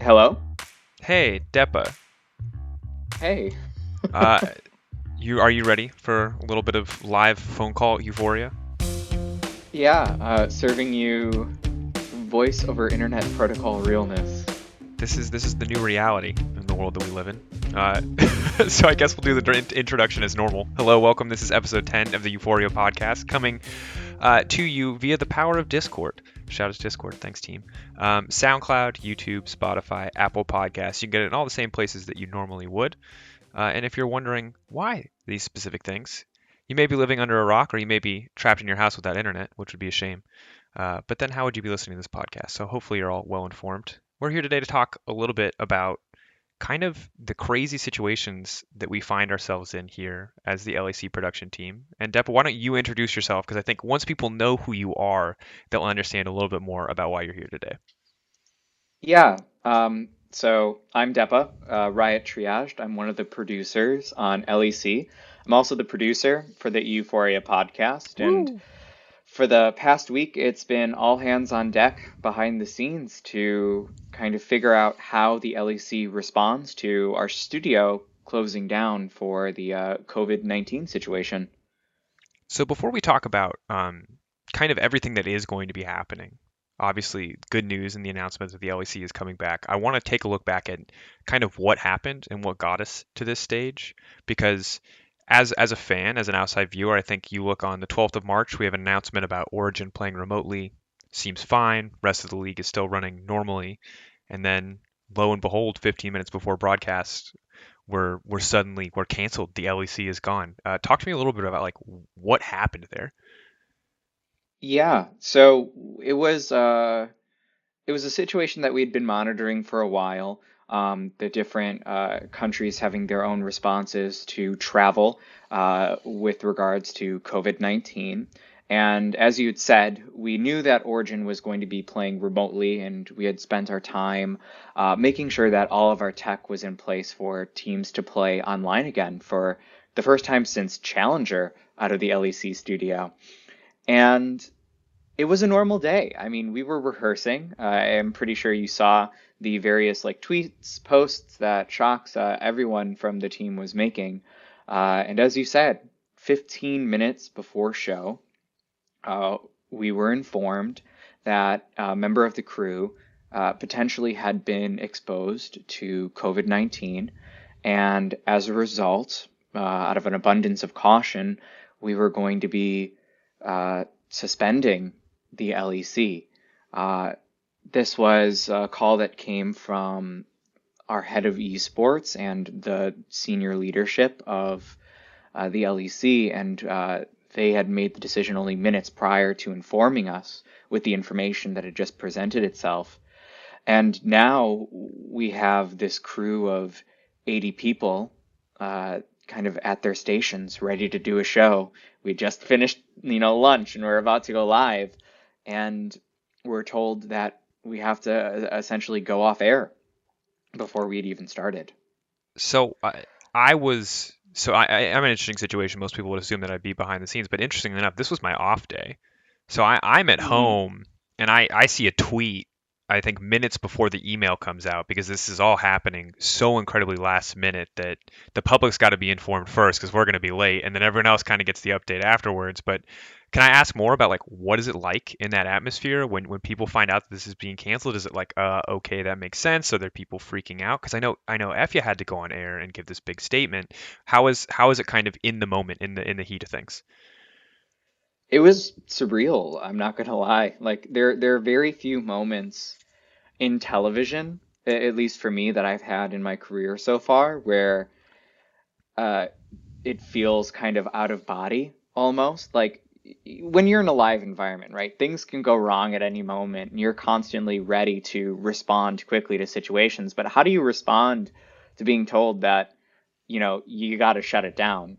Hello? Hey, Depa. Hey. Uh, are you ready for a little bit of live phone call euphoria? Yeah, serving you voice over internet protocol realness. This is the new reality in the world that we live in. Uh, so I guess we'll do the introduction as normal. Hello, welcome. This is episode 10 of the Euphoria podcast, coming to you via the power of Discord. Shout out to Discord, thanks team. SoundCloud, YouTube, Spotify, Apple Podcasts. You can get it in all the same places that you normally would. And if you're wondering why these specific things, you may be living under a rock or you may be trapped in your house without internet, which would be a shame. But then how would you be listening to this podcast? So hopefully you're all well informed. We're here today to talk a little bit about kind of the crazy situations that we find ourselves in here as the LEC production team. And Depa, why don't you introduce yourself? Because I think once people know who you are, they'll understand a little bit more about why you're here today. Yeah, so I'm Depa, Riot Triaged. I'm one of the producers on LEC. I'm also the producer for the Euphoria podcast, and Woo! for the past week, it's been all hands on deck behind the scenes to kind of figure out how the LEC responds to our studio closing down for the COVID-19 situation. So before we talk about kind of everything that is going to be happening, obviously good news in the announcement that the LEC is coming back. I want to take a look back at kind of what happened and what got us to this stage, because as a fan, as an outside viewer, I think you look on the 12th of March, we have an announcement about Origin playing remotely. Seems fine. Rest of the league is still running normally, and then lo and behold, 15 minutes before broadcast, we're canceled. The LEC is gone. Talk to me a little bit about like what happened there. Yeah, so it was uh it was a situation that we had been monitoring for a while. The different countries having their own responses to travel with regards to COVID-19. And as you had said, we knew that Origin was going to be playing remotely, and we had spent our time making sure that all of our tech was in place for teams to play online again for the first time since Challenger out of the LEC studio. And it was a normal day. I mean, we were rehearsing. I'm pretty sure you saw the various like tweets, posts that Shocks, everyone from the team was making. And as you said, 15 minutes before show, uh, we were informed that a member of the crew potentially had been exposed to COVID-19. And as a result, out of an abundance of caution, we were going to be suspending the LEC. Uh, this was a call that came from our head of esports and the senior leadership of the LEC, and they had made the decision only minutes prior to informing us with the information that had just presented itself. And now we have this crew of 80 people kind of at their stations ready to do a show. We just finished, lunch and we're about to go live. And we're told that we have to essentially go off air before we'd even started. So I was I'm in an interesting situation. Most people would assume that I'd be behind the scenes, but interestingly enough, this was my off day. So I'm at Mm-hmm. home and I see a tweet, I think minutes before the email comes out, because this is all happening so incredibly last minute that the public's got to be informed first because we're going to be late, and then everyone else kind of gets the update afterwards. But can I ask more about like what is it like in that atmosphere when people find out that this is being canceled? Is it like okay, that makes sense? Are there people freaking out? Because I know Effia had to go on air and give this big statement. How is it kind of in the moment in the heat of things? It was surreal, I'm not gonna lie. Like there are very few moments in television, at least for me, that I've had in my career so far, where uh, it feels kind of out of body almost. Like when you're in a live environment, right? Things can go wrong at any moment, and you're constantly ready to respond quickly to situations. But how do you respond to being told that, you got to shut it down?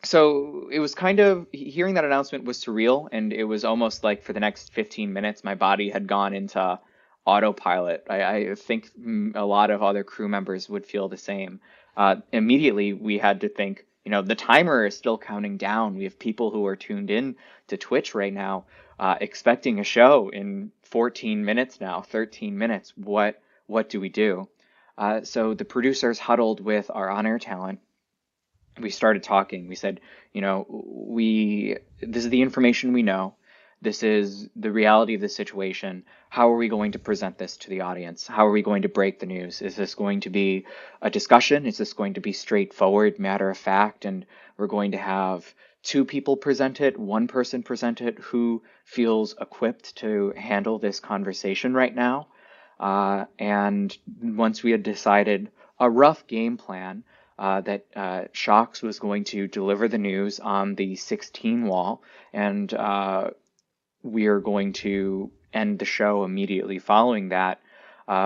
So it was kind of hearing that announcement was surreal, and it was almost like for the next 15 minutes, my body had gone into autopilot. I think a lot of other crew members would feel the same. Immediately, we had to think, the timer is still counting down. We have people who are tuned in to Twitch right now, expecting a show in 14 minutes now, 13 minutes. What do we do? So the producers huddled with our on-air talent. We started talking. We said, we this is the information we know. This is the reality of the situation. How are we going to present this to the audience? How are we going to break the news? Is this going to be a discussion? Is this going to be straightforward, matter of fact? And we're going to have two people present it, one person present it who feels equipped to handle this conversation right now. And once we had decided a rough game plan, that Shocks was going to deliver the news on the 16 wall, and we are going to end the show immediately following that.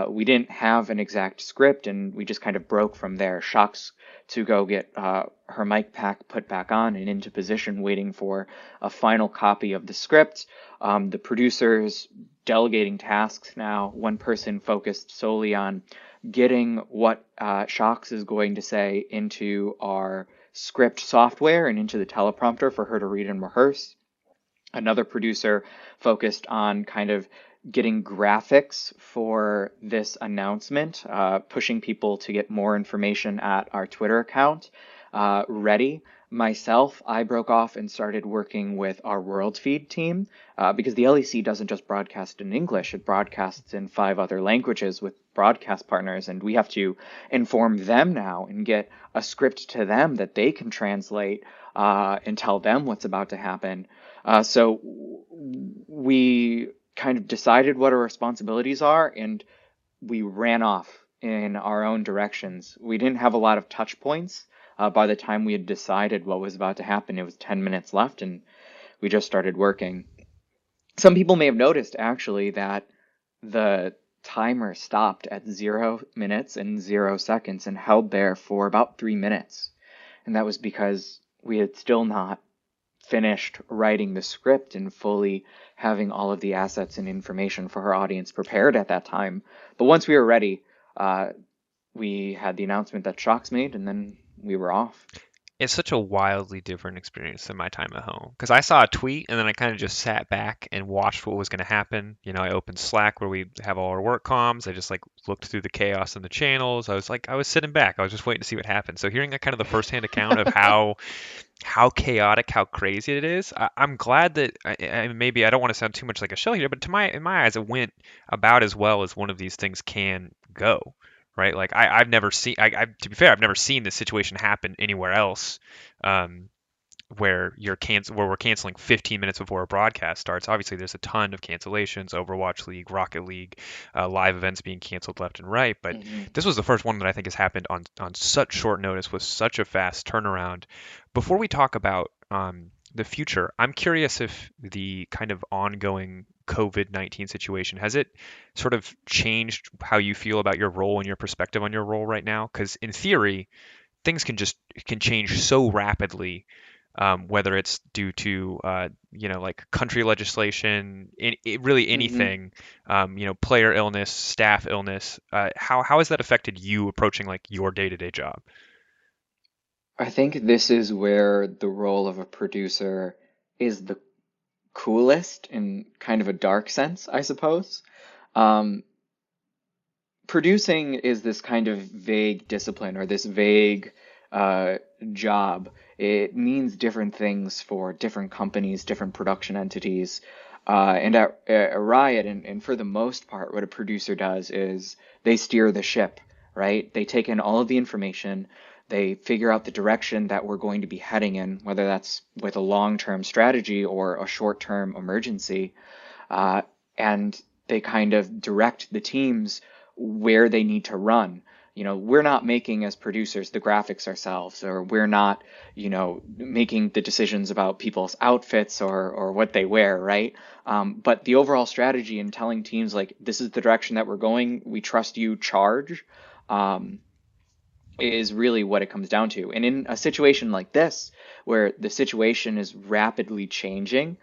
We didn't have an exact script, and we just kind of broke from there. Shocks to go get her mic pack put back on and into position, waiting for a final copy of the script. The producers delegating tasks now. One person focused solely on getting what Shocks is going to say into our script software and into the teleprompter for her to read and rehearse. Another producer focused on kind of getting graphics for this announcement, pushing people to get more information at our Twitter account ready. Myself, I broke off and started working with our World Feed team because the LEC doesn't just broadcast in English, it broadcasts in 5 other languages with broadcast partners, and we have to inform them now and get a script to them that they can translate and tell them what's about to happen. So we kind of decided what our responsibilities are, and we ran off in our own directions. We didn't have a lot of touch points. By the time we had decided what was about to happen, it was 10 minutes left, and we just started working. Some people may have noticed, actually, that the timer stopped at 0 minutes and 0 seconds and held there for about 3 minutes. And that was because we had still not finished writing the script and fully having all of the assets and information for her audience prepared at that time. But once we were ready, we had the announcement that Shocks made, and then we were off. It's such a wildly different experience than my time at home because I saw a tweet and then I kind of just sat back and watched what was going to happen. I opened Slack where we have all our work comms. I just like looked through the chaos in the channels. I was sitting back. I was just waiting to see what happened. So hearing that kind of the firsthand account of how chaotic, how crazy it is, I'm glad that maybe I don't want to sound too much like a shell here, but in my eyes, it went about as well as one of these things can go. Right, like I've never seen. To be fair, I've never seen this situation happen anywhere else, um, where we're canceling 15 minutes before a broadcast starts. Obviously, there's a ton of cancellations, Overwatch League, Rocket League, live events being canceled left and right. But Mm-hmm. this was the first one that I think has happened on such short notice with such a fast turnaround. Before we talk about the future, I'm curious if the kind of ongoing COVID-19 situation has it sort of changed how you feel about your role and your perspective on your role right now? Because in theory, things can change so rapidly, whether it's due to like country legislation, really Mm-hmm. anything, player illness, staff illness. How has that affected you approaching like your day-to-day job? I think this is where the role of a producer is the coolest in kind of a dark sense, I suppose. Um, Producing is this kind of vague discipline or this vague uh, job. It means different things for different companies, different production entities. And at Riot, and for the most part, what a producer does is they steer the ship, right? They take in all of the information, they figure out the direction that we're going to be heading in, whether that's with a long-term strategy or a short-term emergency. Uh, and they kind of direct the teams where they need to run. We're not making as producers the graphics ourselves, or we're not, making the decisions about people's outfits or what they wear, right? But the overall strategy in telling teams like this is the direction that we're going, we trust you, charge, um, is really what it comes down to. And in a situation like this, where the situation is rapidly changing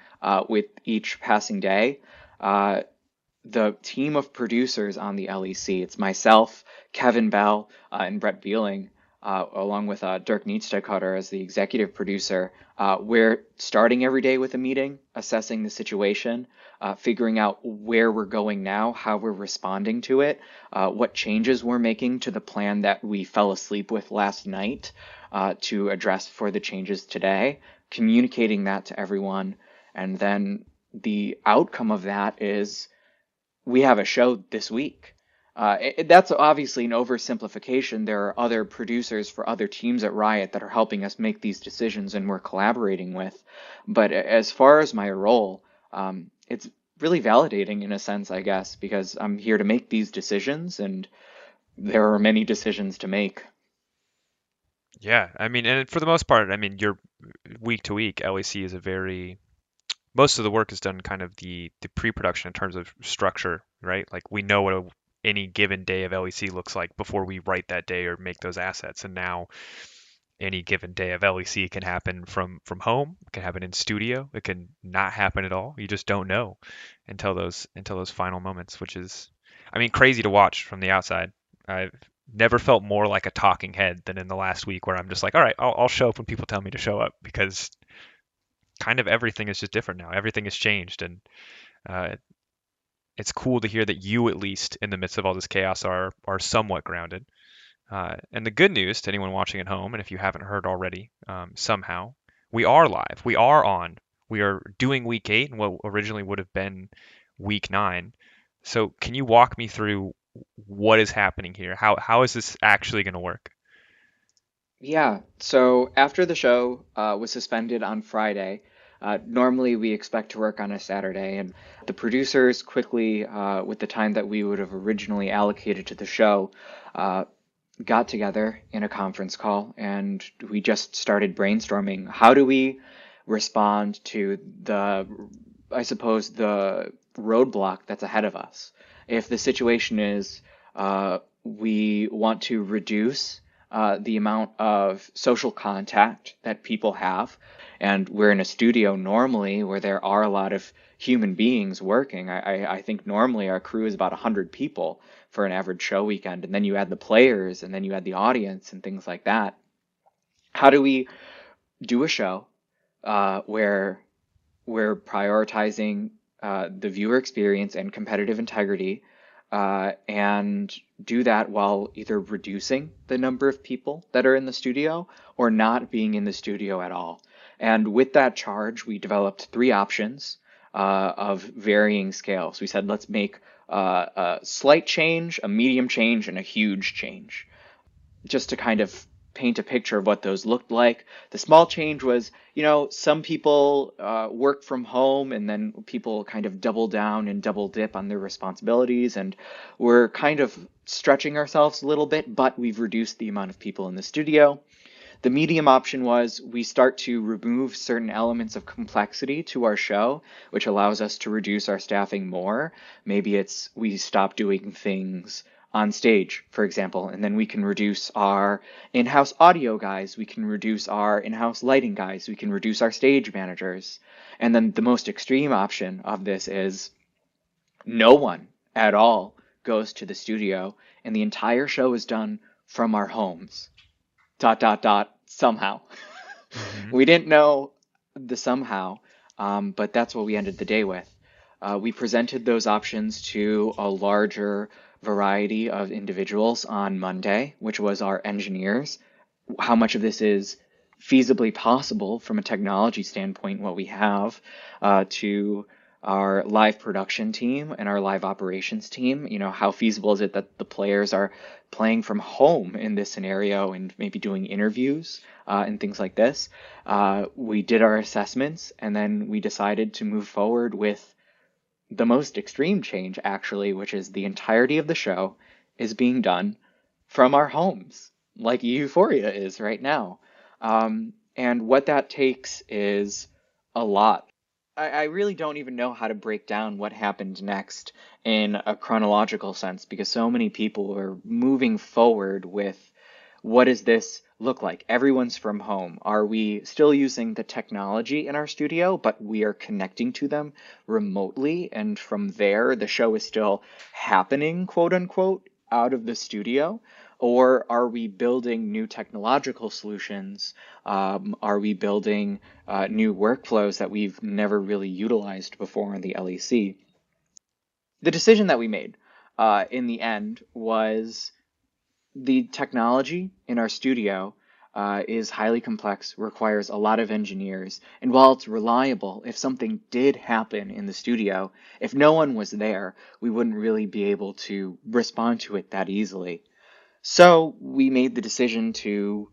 with each passing day, uh, the team of producers on the LEC, it's myself, Kevin Bell, and Brett Beeling. along with Dirk Nietstecutter as the executive producer. We're starting every day with a meeting, assessing the situation, figuring out where we're going now, how we're responding to it, what changes we're making to the plan that we fell asleep with last night to address for the changes today, communicating that to everyone. And then the outcome of that is we have a show this week. That's obviously an oversimplification. There are other producers for other teams at Riot that are helping us make these decisions and we're collaborating with. But as far as my role, it's really validating in a sense, I guess, because I'm here to make these decisions and there are many decisions to make. Yeah, I mean, and for the most part, I mean, you're week to week, LEC is a very most of the work is done kind of the pre-production in terms of structure, right? Like we know what any given day of LEC looks like before we write that day or make those assets. And now any given day of LEC can happen from home, it can happen in studio, it can not happen at all. You just don't know until those final moments, which is, I mean, crazy to watch from the outside. I've never felt more like a talking head than in the last week, where I'm just like, all right, I'll show up when people tell me to show up because kind of everything is just different now. Everything has changed, and uh, it's cool to hear that you, at least in the midst of all this chaos, are somewhat grounded. And the good news to anyone watching at home, and if you haven't heard already, somehow we are live. We are on. We are doing week 8 and what originally would have been week 9. So can you walk me through what is happening here? How is this actually going to work? Yeah, so after the show was suspended on Friday, normally we expect to work on a Saturday, and the producers quickly, with the time that we would have originally allocated to the show, uh, got together in a conference call and we just started brainstorming. How do we respond to I suppose, the roadblock that's ahead of us? If the situation is we want to reduce the amount of social contact that people have, and we're in a studio normally where there are a lot of human beings working. I think normally our crew is about 100 people for an average show weekend, and then you add the players, and then you add the audience and things like that. How do we do a show where we're prioritizing the viewer experience and competitive integrity, and do that while either reducing the number of people that are in the studio or not being in the studio at all? And with that charge, we developed three options of varying scales. We said, let's make a slight change, a medium change, and a huge change, just to kind of paint a picture of what those looked like. The small change was, some people work from home and then people kind of double down and double dip on their responsibilities. And we're kind of stretching ourselves a little bit, but we've reduced the amount of people in the studio. The medium option was we start to remove certain elements of complexity to our show, which allows us to reduce our staffing more. Maybe it's we stop doing things on stage, for example, and then we can reduce our in-house audio guys, we can reduce our in-house lighting guys, we can reduce our stage managers. And then the most extreme option of this is no one at all goes to the studio, and the entire show is done from our homes. Dot dot dot somehow. Hmm. We didn't know the somehow, but that's what we ended the day with. We presented those options to a larger variety of individuals on Monday, which was our engineers. How much of this is feasibly possible from a technology standpoint, what we have, to our live production team and our live operations team. How feasible is it that the players are playing from home in this scenario and maybe doing interviews and things like this? We did our assessments and then we decided to move forward with the most extreme change, actually, which is the entirety of the show is being done from our homes, like Euphoria is right now. And what that takes is a lot. I really don't even know how to break down what happened next in a chronological sense because so many people are moving forward with what does this look like? Everyone's from home. Are we still using the technology in our studio, but we are connecting to them remotely? And from there, the show is still happening, quote unquote, out of the studio, or are we building new technological solutions? Are we building new workflows that we've never really utilized before in the LEC? The decision that we made in the end was the technology in our studio is highly complex, requires a lot of engineers, and while it's reliable, if something did happen in the studio, if no one was there, we wouldn't really be able to respond to it that easily. So we made the decision to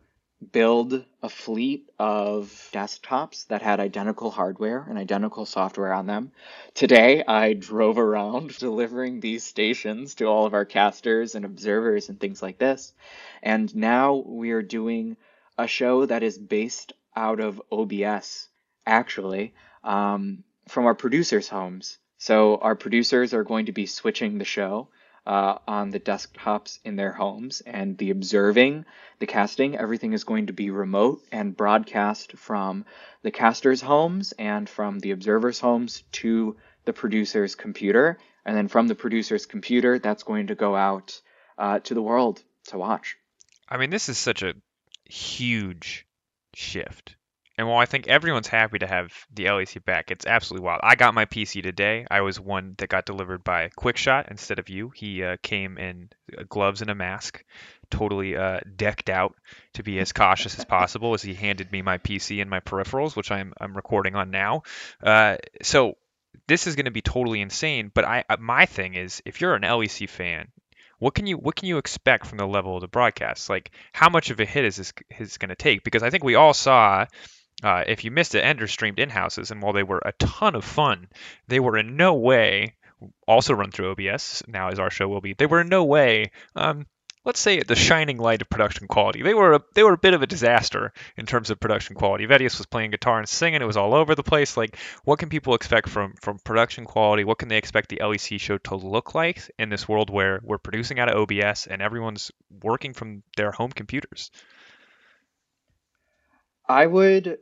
build a fleet of desktops that had identical hardware and identical software on them. Today, I drove around delivering these stations to all of our casters and observers and things like this. And now we are doing a show that is based out of OBS, actually, from our producers' homes. So our producers are going to be switching the show on the desktops in their homes, and the observing, the casting, everything is going to be remote and broadcast from the casters' homes and from the observers' homes to the producer's computer. And then from the producer's computer, that's going to go out to the world to watch. I mean, this is such a huge shift. And while I think everyone's happy to have the LEC back, it's absolutely wild. I got my PC today. I was one that got delivered by Quickshot instead of you. He came in gloves and a mask, totally decked out to be as cautious as possible as he handed me my PC and my peripherals, which I'm recording on now. So this is going to be totally insane. But my thing is, if you're an LEC fan, what can you expect from the level of the broadcast? Like, how much of a hit is going to take? Because I think we all saw, if you missed it, Ender streamed in houses, and while they were a ton of fun, they were in no way also run through OBS. Now, as our show will be, they were in no way. Let's say the shining light of production quality. They were a bit of a disaster in terms of production quality. Vedius was playing guitar and singing; it was all over the place. Like, what can people expect from production quality? What can they expect the LEC show to look like in this world where we're producing out of OBS and everyone's working from their home computers? I would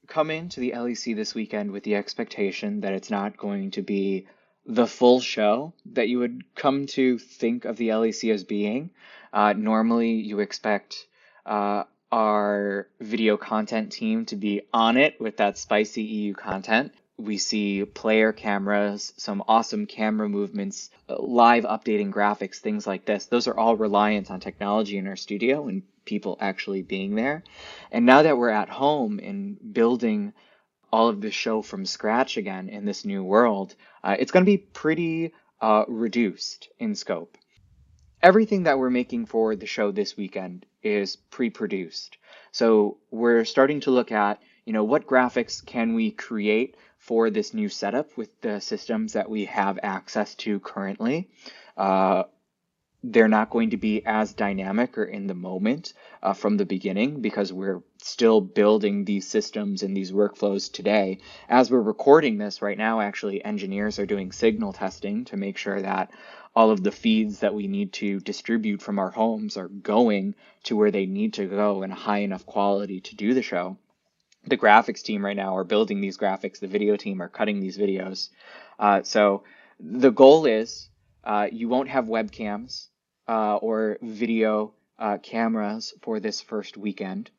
come into the LEC this weekend with the expectation that it's not going to be the full show that you would come to think of the LEC as being. Normally, you expect our video content team to be on it with that spicy EU content. We see player cameras, some awesome camera movements, live updating graphics, things like this. Those are all reliant on technology in our studio and people actually being there. And now that we're at home and building all of the show from scratch again in this new world, it's going to be pretty reduced in scope. Everything that we're making for the show this weekend is pre-produced. So we're starting to look at, what graphics can we create for this new setup with the systems that we have access to currently. They're not going to be as dynamic or in the moment from the beginning because we're still building these systems and these workflows today. As we're recording this right now, actually, engineers are doing signal testing to make sure that all of the feeds that we need to distribute from our homes are going to where they need to go in a high enough quality to do the show. The graphics team right now are building these graphics. The video team are cutting these videos. So the goal is you won't have webcams or video cameras for this first weekend.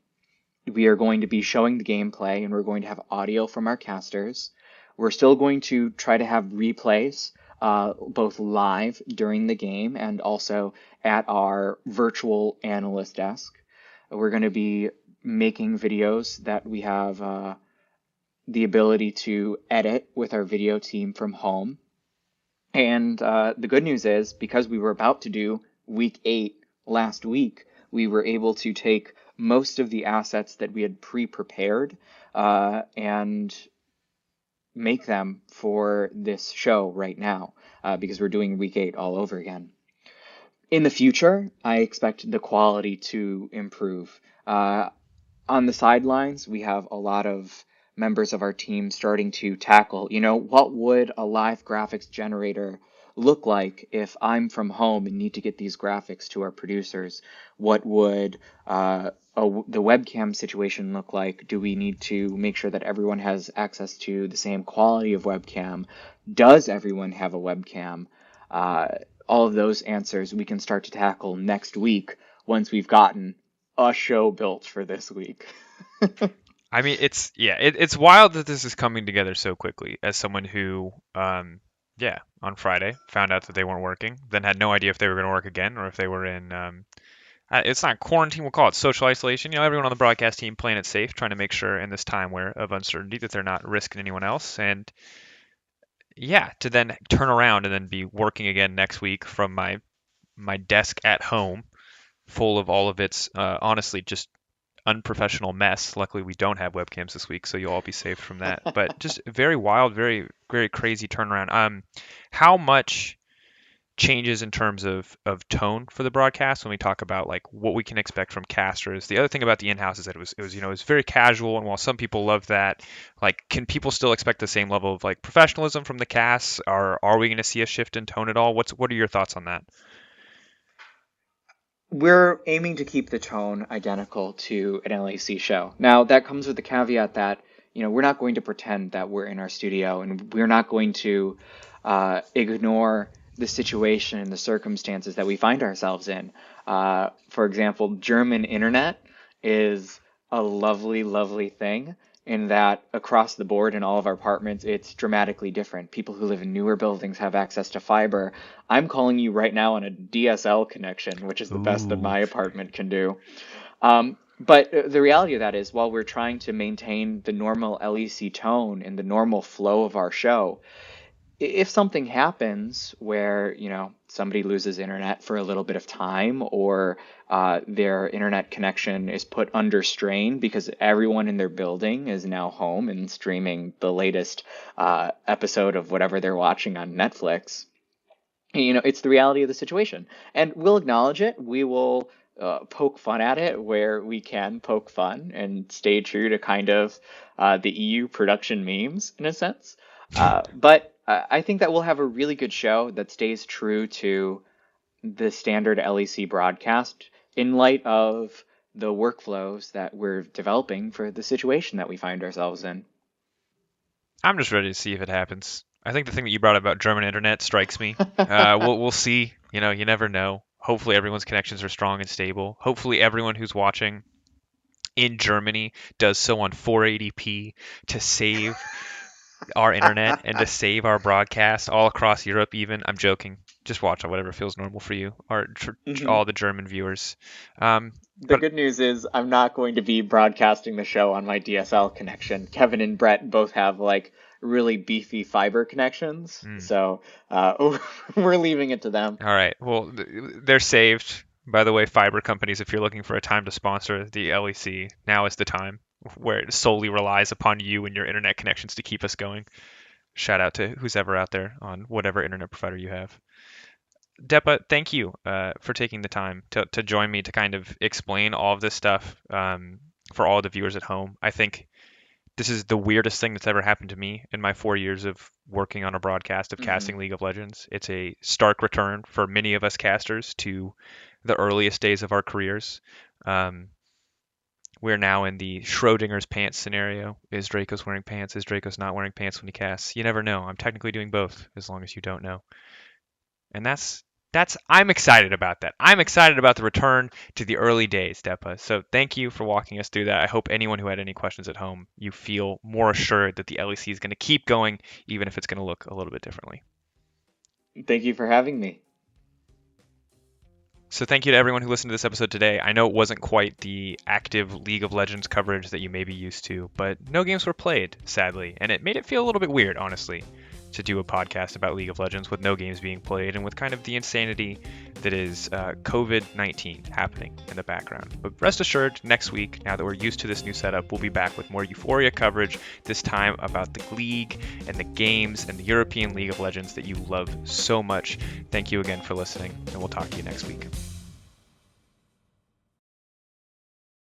We are going to be showing the gameplay, and we're going to have audio from our casters. We're still going to try to have replays, both live during the game and also at our virtual analyst desk. We're going to be making videos that we have the ability to edit with our video team from home. And the good news is, because we were about to do week 8 last week, we were able to take most of the assets that we had pre-prepared and make them for this show right now because we're doing week 8 all over again. In the future, I expect the quality to improve. On the sidelines, we have a lot of members of our team starting to tackle, what would a live graphics generator look like if I'm from home and need to get these graphics to our producers? What would the webcam situation look like? Do we need to make sure that everyone has access to the same quality of webcam? Does everyone have a webcam? all of those answers we can start to tackle next week once we've gotten a show built for this week. I mean, it's wild that this is coming together so quickly. As someone who, yeah, on Friday found out that they weren't working, then had no idea if they were going to work again or if they were in. It's not quarantine; we'll call it social isolation. Everyone on the broadcast team playing it safe, trying to make sure in this time where of uncertainty that they're not risking anyone else. And yeah, to then turn around and then be working again next week from my desk at home, full of all of its honestly just unprofessional mess. Luckily, we don't have webcams this week, so you'll all be safe from that. But just very wild, very very crazy turnaround. How much changes in terms of tone for the broadcast when we talk about like what we can expect from casters? The other thing about the in-house is that it was very casual, and while some people love that, like can people still expect the same level of like professionalism from the cast? Are we going to see a shift in tone at all? What are your thoughts on that? We're aiming to keep the tone identical to an LEC show. Now, that comes with the caveat that, we're not going to pretend that we're in our studio, and we're not going to ignore the situation and the circumstances that we find ourselves in. For example, German internet is a lovely, lovely thing in that across the board in all of our apartments, it's dramatically different. People who live in newer buildings have access to fiber. I'm calling you right now on a DSL connection, which is the best that Ooh. my apartment can do. But the reality of that is, while we're trying to maintain the normal LEC tone and the normal flow of our show, if something happens where somebody loses internet for a little bit of time, or their internet connection is put under strain because everyone in their building is now home and streaming the latest episode of whatever they're watching on Netflix, it's the reality of the situation, and we'll acknowledge it. We will poke fun at it where we can poke fun and stay true to kind of the EU production memes in a sense. But I think that we'll have a really good show that stays true to the standard LEC broadcast in light of the workflows that we're developing for the situation that we find ourselves in. I'm just ready to see if it happens. I think the thing that you brought up about German internet strikes me. We'll see. You never know. Hopefully everyone's connections are strong and stable. Hopefully everyone who's watching in Germany does so on 480p to save our internet and to save our broadcast all across Europe even. I'm joking. Just watch on whatever feels normal for you, or Mhm. all the German viewers. Um, The but good news is I'm not going to be broadcasting the show on my DSL connection. Kevin and Brett both have like really beefy fiber connections, mm, so we're leaving it to them. all right. Well, they're saved. By the way, fiber companies, if you're looking for a time to sponsor the LEC, now is the time where it solely relies upon you and your internet connections to keep us going. Shout out to who's ever out there on whatever internet provider you have. Depa, thank you for taking the time to join me to kind of explain all of this stuff for all the viewers at home. I think this is the weirdest thing that's ever happened to me in my 4 years of working on a broadcast of Hmm. casting League of Legends. It's a stark return for many of us casters to the earliest days of our careers. Um, we're now in the Schrodinger's pants scenario. Is Drakos wearing pants? Is Drakos not wearing pants when he casts? You never know. I'm technically doing both, as long as you don't know. And that's I'm excited about that. I'm excited about the return to the early days, Depa. So thank you for walking us through that. I hope anyone who had any questions at home, you feel more assured that the LEC is going to keep going, even if it's going to look a little bit differently. Thank you for having me. So thank you to everyone who listened to this episode today. I know it wasn't quite the active League of Legends coverage that you may be used to, but no games were played, sadly, and it made it feel a little bit weird, honestly, to do a podcast about League of Legends with no games being played and with kind of the insanity that is COVID-19 happening in the background. But rest assured, next week, now that we're used to this new setup, we'll be back with more EUphoria coverage, this time about the League and the games and the European League of Legends that you love so much. Thank you again for listening, and we'll talk to you next week.